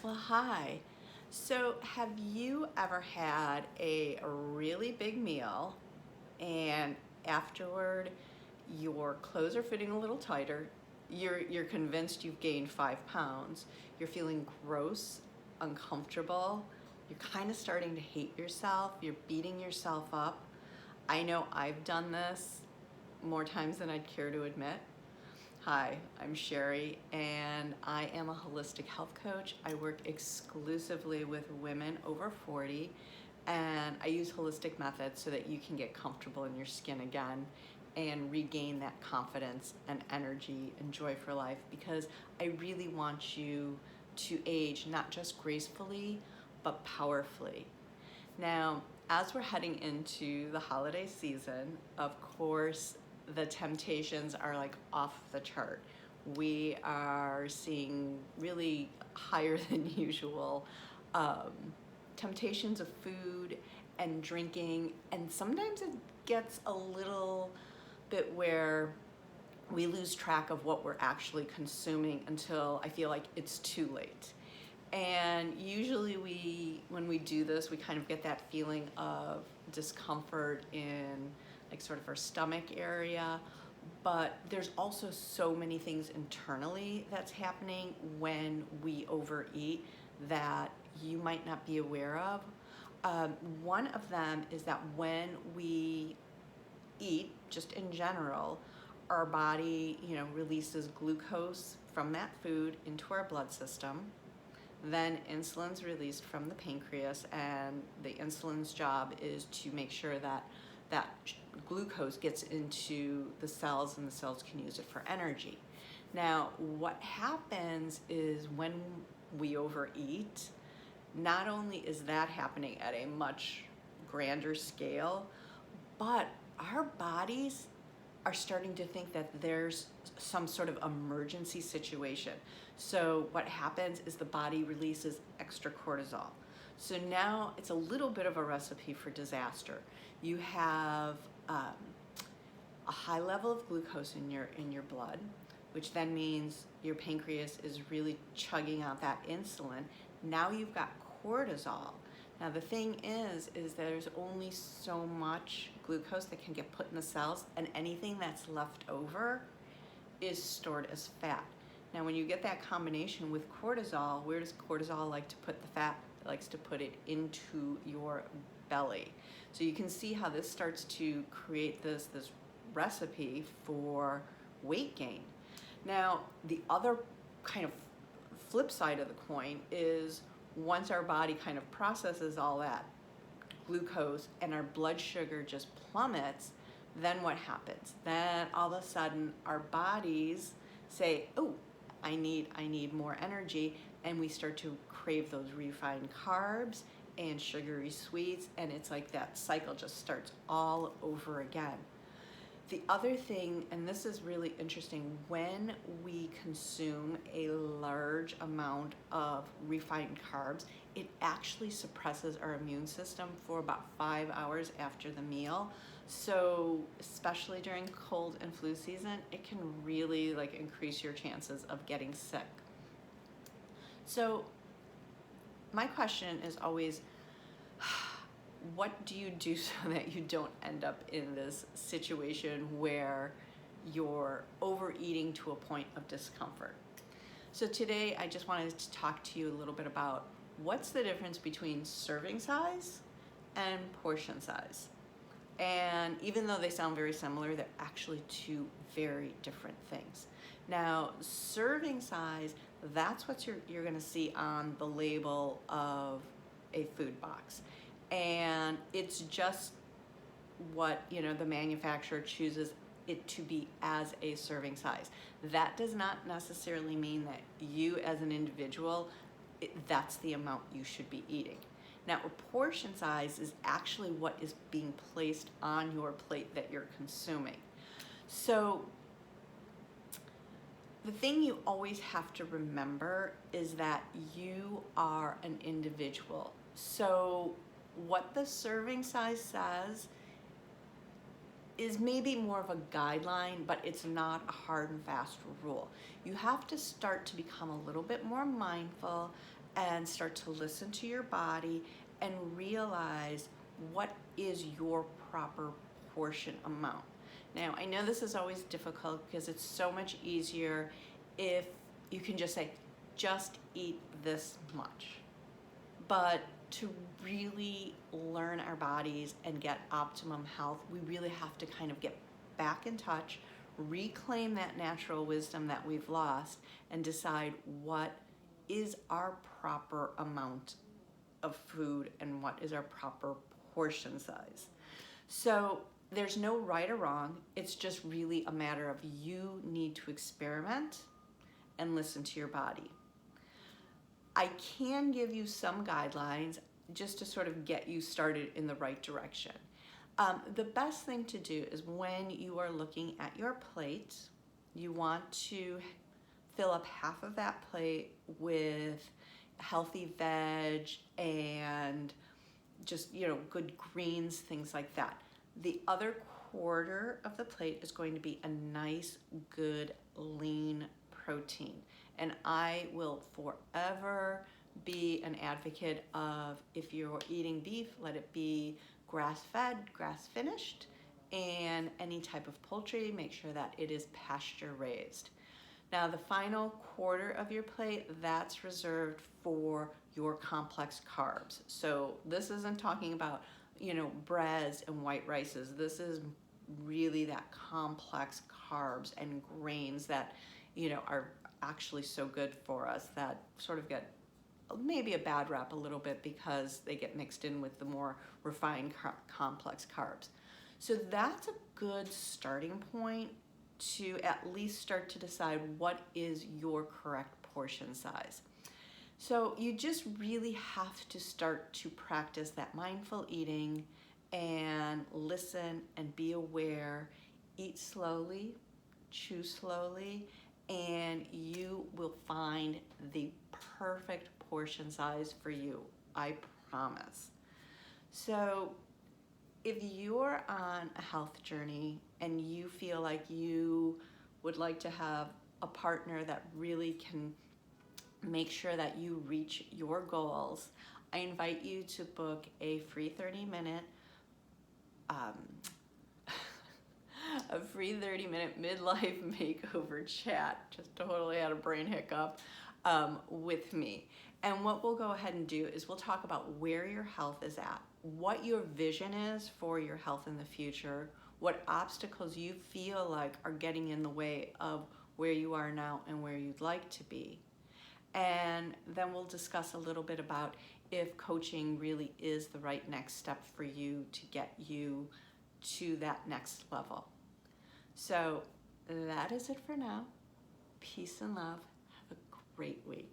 Well, hi. So, have you ever had a really big meal and afterward your clothes are fitting a little tighter? You're convinced you've gained 5 pounds. You're feeling gross, uncomfortable. You're kind of starting to hate yourself. You're beating yourself up. I know I've done this more times than I'd care to admit. Hi, I'm Sherry, and I am a holistic health coach. I work exclusively with women over 40, and I use holistic methods so that you can get comfortable in your skin again and regain that confidence and energy and joy for life, because I really want you to age not just gracefully, but powerfully. Now, as we're heading into the holiday season, of course, the temptations are like off the chart. We are seeing really higher than usual um, temptations of food and drinking, and sometimes it gets a little bit where we lose track of what we're actually consuming until I feel like it's too late. And usually when we do this, we kind of get that feeling of discomfort in like sort of our stomach area. But there's also so many things internally that's happening when we overeat that you might not be aware of. One of them is that when we eat, just in general, our body, releases glucose from that food into our blood system. Then insulin's released from the pancreas, and the insulin's job is to make sure that glucose gets into the cells and the cells can use it for energy. Now, what happens is when we overeat, not only is that happening at a much grander scale, but our bodies are starting to think that there's some sort of emergency situation. So what happens is the body releases extra cortisol. So now it's a little bit of a recipe for disaster. You have a high level of glucose in your blood, which then means your pancreas is really chugging out that insulin. Now you've got cortisol. Now the thing is there's only so much glucose that can get put in the cells, and anything that's left over is stored as fat. Now when you get that combination with cortisol, where does cortisol like to put the fat? It likes to put it into your belly. So you can see how this starts to create this recipe for weight gain. Now the other kind of flip side of the coin is once our body kind of processes all that glucose and our blood sugar just plummets, then what happens? Then all of a sudden our bodies say, oh, I need more energy, and we start to crave those refined carbs and sugary sweets, and it's like that cycle just starts all over again. The other thing, and this is really interesting, when we consume a large amount of refined carbs, it actually suppresses our immune system for about 5 hours after the meal. So especially during cold and flu season, it can really increase your chances of getting sick. So my question is always, what do you do so that you don't end up in this situation where you're overeating to a point of discomfort? So today I just wanted to talk to you a little bit about what's the difference between serving size and portion size. And even though they sound very similar, they're actually two very different things. Now, serving size, that's what you're gonna see on the label of a food box. And it's just what the manufacturer chooses it to be as a serving size. That does not necessarily mean that you as an individual, that's the amount you should be eating. Now, a portion size is actually what is being placed on your plate that you're consuming. So the thing you always have to remember is that you are an individual. So what the serving size says is maybe more of a guideline, but it's not a hard and fast rule. You have to start to become a little bit more mindful and start to listen to your body and realize what is your proper portion amount. Now, I know this is always difficult because it's so much easier if you can just say, just eat this much. But to really learn our bodies and get optimum health, we really have to kind of get back in touch, reclaim that natural wisdom that we've lost, and decide what is our proper amount of food and what is our proper portion size. So there's no right or wrong. It's just really a matter of you need to experiment and listen to your body. I can give you some guidelines just to sort of get you started in the right direction. The best thing to do is when you are looking at your plate, you want to fill up half of that plate with healthy veg and just, good greens, things like that. The other quarter of the plate is going to be a nice, good, lean protein. And I will forever be an advocate of, if you're eating beef, let it be grass-fed, grass-finished, and any type of poultry, make sure that it is pasture-raised. Now, the final quarter of your plate, that's reserved for your complex carbs. So this isn't talking about, breads and white rices. This is really that complex carbs and grains that, are actually so good for us, that sort of get maybe a bad rap a little bit because they get mixed in with the more refined complex carbs. So that's a good starting point to at least start to decide what is your correct portion size. So you just really have to start to practice that mindful eating and listen and be aware, eat slowly, chew slowly, and you will find the perfect portion size for you, I promise. So if you're on a health journey and you feel like you would like to have a partner that really can make sure that you reach your goals, I invite you to book a free 30-minute midlife makeover chat. Just totally had a brain hiccup with me. And what we'll go ahead and do is we'll talk about where your health is at, what your vision is for your health in the future, what obstacles you feel like are getting in the way of where you are now and where you'd like to be. And then we'll discuss a little bit about if coaching really is the right next step for you to get you to that next level. So that is it for now. Peace and love. Have a great week.